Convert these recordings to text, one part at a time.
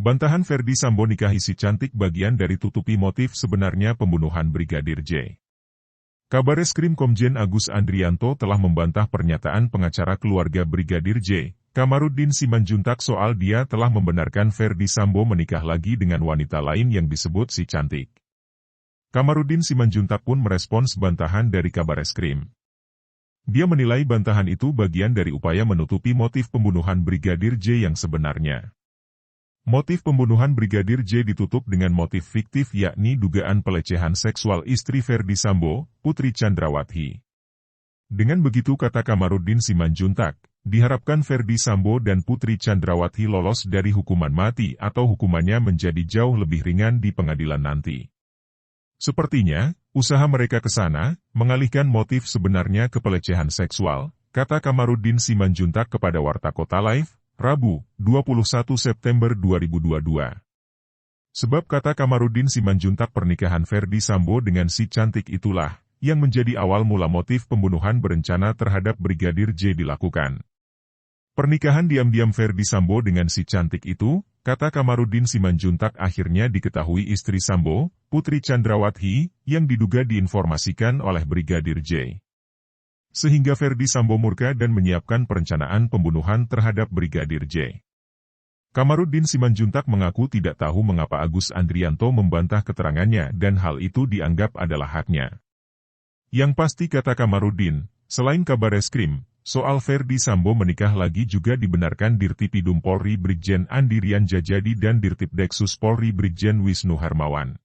Bantahan Ferdy Sambo nikahi si cantik bagian dari tutupi motif sebenarnya pembunuhan Brigadir J. Kabareskrim Komjen Agus Andrianto telah membantah pernyataan pengacara keluarga Brigadir J, Kamarudin Simanjuntak soal dia telah membenarkan Ferdy Sambo menikah lagi dengan wanita lain yang disebut si cantik. Kamarudin Simanjuntak pun merespons bantahan dari Kabareskrim. Dia menilai bantahan itu bagian dari upaya menutupi motif pembunuhan Brigadir J yang sebenarnya. Motif pembunuhan Brigadir J ditutup dengan motif fiktif yakni dugaan pelecehan seksual istri Ferdy Sambo, Putri Chandrawati. Dengan begitu kata Kamarudin Simanjuntak, diharapkan Ferdy Sambo dan Putri Chandrawati lolos dari hukuman mati atau hukumannya menjadi jauh lebih ringan di pengadilan nanti. Sepertinya, usaha mereka ke sana, mengalihkan motif sebenarnya ke pelecehan seksual, kata Kamarudin Simanjuntak kepada Warta Kota Live, Rabu, 21 September 2022. Sebab kata Kamarudin Simanjuntak pernikahan Ferdy Sambo dengan si cantik itulah, yang menjadi awal mula motif pembunuhan berencana terhadap Brigadir J dilakukan. Pernikahan diam-diam Ferdy Sambo dengan si cantik itu, kata Kamarudin Simanjuntak akhirnya diketahui istri Sambo, Putri Chandrawati, yang diduga diinformasikan oleh Brigadir J. Sehingga Ferdy Sambo murka dan menyiapkan perencanaan pembunuhan terhadap Brigadir J. Kamarudin Simanjuntak mengaku tidak tahu mengapa Agus Andrianto membantah keterangannya dan hal itu dianggap adalah haknya. Yang pasti kata Kamarudin, selain Kabareskrim, soal Ferdy Sambo menikah lagi juga dibenarkan Dirtipidum Polri Brigjen Andi Rianjajadi dan Dirtipdeksus Polri Brigjen Wisnu Hermawan.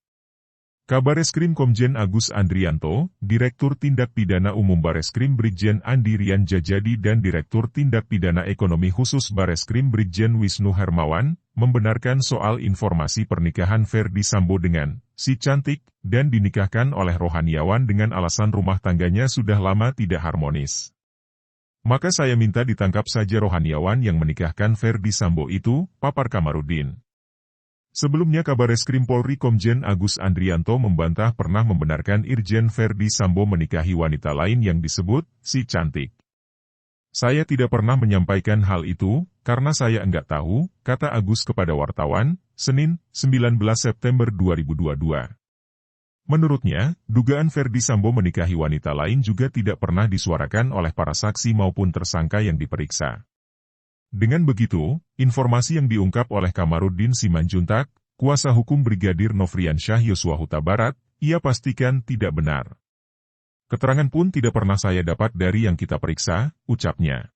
Kabareskrim Komjen Agus Andrianto, Direktur Tindak Pidana Umum Bareskrim Brigjen Andi Rianjajadi dan Direktur Tindak Pidana Ekonomi Khusus Bareskrim Brigjen Wisnu Hermawan, membenarkan soal informasi pernikahan Ferdy Sambo dengan si cantik, dan dinikahkan oleh rohaniawan dengan alasan rumah tangganya sudah lama tidak harmonis. Maka saya minta ditangkap saja rohaniawan yang menikahkan Ferdy Sambo itu, papar Kamarudin. Sebelumnya Kabareskrim Polri Komjen Agus Andrianto membantah pernah membenarkan Irjen Ferdy Sambo menikahi wanita lain yang disebut si cantik. Saya tidak pernah menyampaikan hal itu, karena saya enggak tahu, kata Agus kepada wartawan, Senin, 19 September 2022. Menurutnya, dugaan Ferdy Sambo menikahi wanita lain juga tidak pernah disuarakan oleh para saksi maupun tersangka yang diperiksa. Dengan begitu, informasi yang diungkap oleh Kamarudin Simanjuntak, kuasa hukum Brigadir Nofriansyah Yosua Huta Barat, ia pastikan tidak benar. Keterangan pun tidak pernah saya dapat dari yang kita periksa, ucapnya.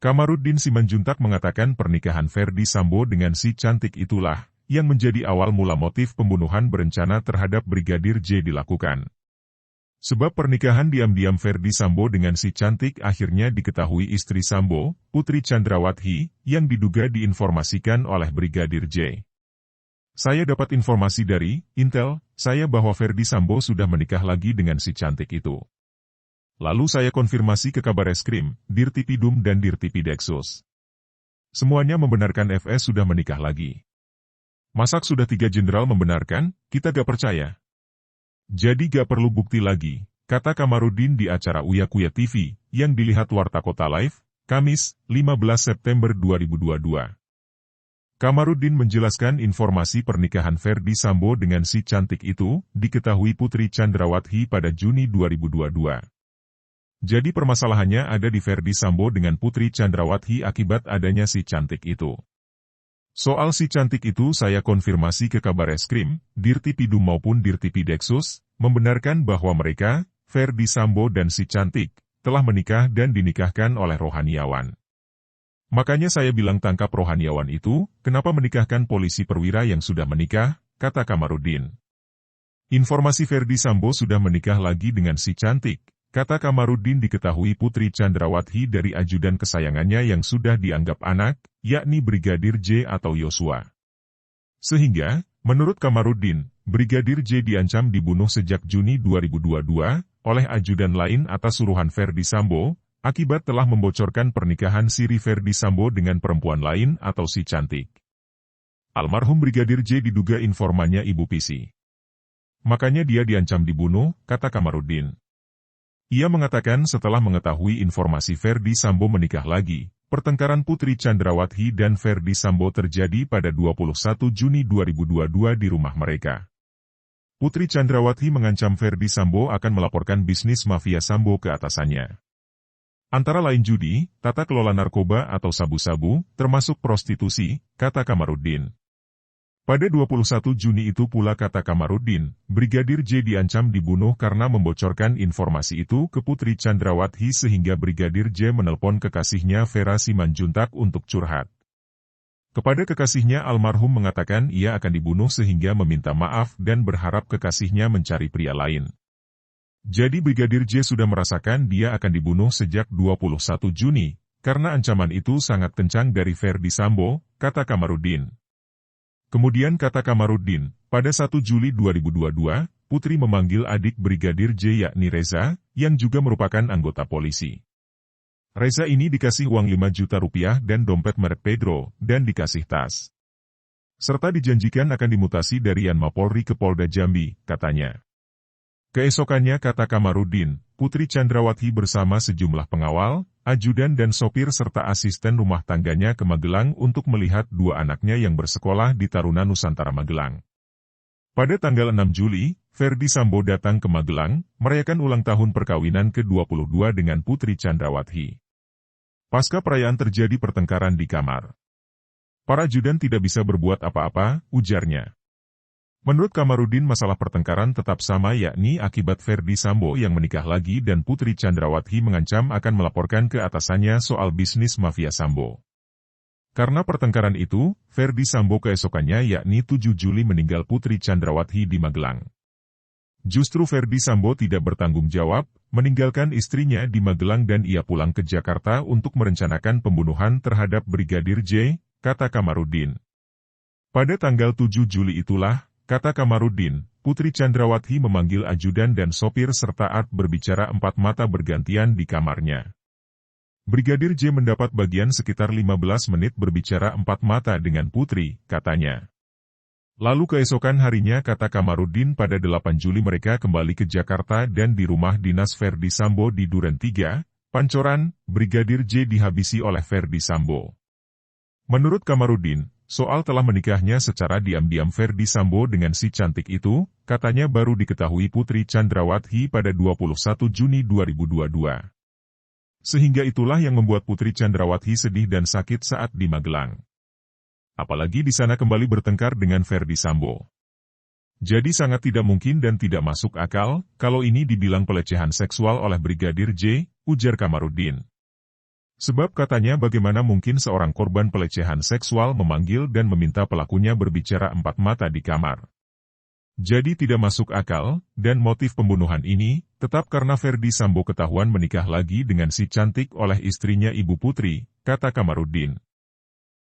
Kamarudin Simanjuntak mengatakan pernikahan Ferdy Sambo dengan si cantik itulah, yang menjadi awal mula motif pembunuhan berencana terhadap Brigadir J dilakukan. Sebab pernikahan diam-diam Ferdy Sambo dengan si cantik akhirnya diketahui istri Sambo, Putri Chandrawati, yang diduga diinformasikan oleh Brigadir J. Saya dapat informasi dari Intel, saya bahwa Ferdy Sambo sudah menikah lagi dengan si cantik itu. Lalu saya konfirmasi ke Kabareskrim, Dirtipidum dan Dirtipideksus. Semuanya membenarkan FS sudah menikah lagi. Masak sudah 3 jenderal membenarkan, kita gak percaya. Jadi gak perlu bukti lagi, kata Kamarudin di acara Uya Kuya TV, yang dilihat Warta Kota Live, Kamis, 15 September 2022. Kamarudin menjelaskan informasi pernikahan Ferdy Sambo dengan si cantik itu, diketahui Putri Chandrawati pada Juni 2022. Jadi permasalahannya ada di Ferdy Sambo dengan Putri Chandrawati akibat adanya si cantik itu. Soal si cantik itu saya konfirmasi ke Kabareskrim, Dirtipidum maupun Dirtipideksus, membenarkan bahwa mereka, Ferdy Sambo dan si cantik, telah menikah dan dinikahkan oleh rohaniawan. Makanya saya bilang tangkap rohaniawan itu, kenapa menikahkan polisi perwira yang sudah menikah, kata Kamarudin. Informasi Ferdy Sambo sudah menikah lagi dengan si cantik, kata Kamarudin diketahui Putri Chandrawati dari ajudan kesayangannya yang sudah dianggap anak, yakni Brigadir J atau Yosua. Sehingga, menurut Kamarudin, Brigadir J diancam dibunuh sejak Juni 2022, oleh ajudan lain atas suruhan Ferdy Sambo, akibat telah membocorkan pernikahan siri Ferdy Sambo dengan perempuan lain atau si cantik. Almarhum Brigadir J diduga informannya Ibu Pisi. Makanya dia diancam dibunuh, kata Kamarudin. Ia mengatakan setelah mengetahui informasi Ferdy Sambo menikah lagi, Pertengkaran Putri Chandrawati dan Ferdy Sambo terjadi pada 21 Juni 2022 di rumah mereka. Putri Chandrawati mengancam Ferdy Sambo akan melaporkan bisnis mafia Sambo ke atasannya. Antara lain judi, tata kelola narkoba atau sabu-sabu, termasuk prostitusi, kata Kamarudin. Pada 21 Juni itu pula kata Kamarudin, Brigadir J diancam dibunuh karena membocorkan informasi itu ke Putri Chandrawati sehingga Brigadir J menelpon kekasihnya Vera Simanjuntak untuk curhat. Kepada kekasihnya almarhum mengatakan ia akan dibunuh sehingga meminta maaf dan berharap kekasihnya mencari pria lain. Jadi Brigadir J sudah merasakan dia akan dibunuh sejak 21 Juni, karena ancaman itu sangat kencang dari Ferdy Sambo, kata Kamarudin. Kemudian kata Kamarudin, pada 1 Juli 2022, Putri memanggil adik Brigadir J yakni Reza, yang juga merupakan anggota polisi. Reza ini dikasih uang 5 juta rupiah dan dompet merek Pedro, dan dikasih tas. Serta dijanjikan akan dimutasi dari Yanma Polri ke Polda Jambi, katanya. Keesokannya kata Kamarudin, Putri Chandrawati bersama sejumlah pengawal, ajudan dan sopir serta asisten rumah tangganya ke Magelang untuk melihat dua anaknya yang bersekolah di Taruna Nusantara Magelang. Pada tanggal 6 Juli, Ferdy Sambo datang ke Magelang, merayakan ulang tahun perkawinan ke-22 dengan Putri Chandrawati. Pasca perayaan terjadi pertengkaran di kamar. Para ajudan tidak bisa berbuat apa-apa, ujarnya. Menurut Kamarudin masalah pertengkaran tetap sama yakni akibat Ferdy Sambo yang menikah lagi dan Putri Chandrawati mengancam akan melaporkan ke atasannya soal bisnis mafia Sambo. Karena pertengkaran itu, Ferdy Sambo keesokannya yakni 7 Juli meninggal Putri Chandrawati di Magelang. Justru Ferdy Sambo tidak bertanggung jawab, meninggalkan istrinya di Magelang dan ia pulang ke Jakarta untuk merencanakan pembunuhan terhadap Brigadir J, kata Kamarudin. Pada tanggal 7 Juli itulah, kata Kamarudin, Putri Chandrawati memanggil ajudan dan sopir serta Art berbicara 4 mata bergantian di kamarnya. Brigadir J mendapat bagian sekitar 15 menit berbicara 4 mata dengan Putri, katanya. Lalu keesokan harinya kata Kamarudin pada 8 Juli mereka kembali ke Jakarta dan di rumah dinas Ferdy Sambo di Duren 3, Pancoran, Brigadir J dihabisi oleh Ferdy Sambo. Menurut Kamarudin, soal telah menikahnya secara diam-diam Ferdy Sambo dengan si cantik itu, katanya baru diketahui Putri Chandrawati pada 21 Juni 2022. Sehingga itulah yang membuat Putri Chandrawati sedih dan sakit saat di Magelang. Apalagi di sana kembali bertengkar dengan Ferdy Sambo. Jadi sangat tidak mungkin dan tidak masuk akal, kalau ini dibilang pelecehan seksual oleh Brigadir J, ujar Kamarudin. Sebab katanya bagaimana mungkin seorang korban pelecehan seksual memanggil dan meminta pelakunya berbicara 4 mata di kamar. Jadi tidak masuk akal, dan motif pembunuhan ini, tetap karena Ferdy Sambo ketahuan menikah lagi dengan si cantik oleh istrinya Ibu Putri, kata Kamarudin.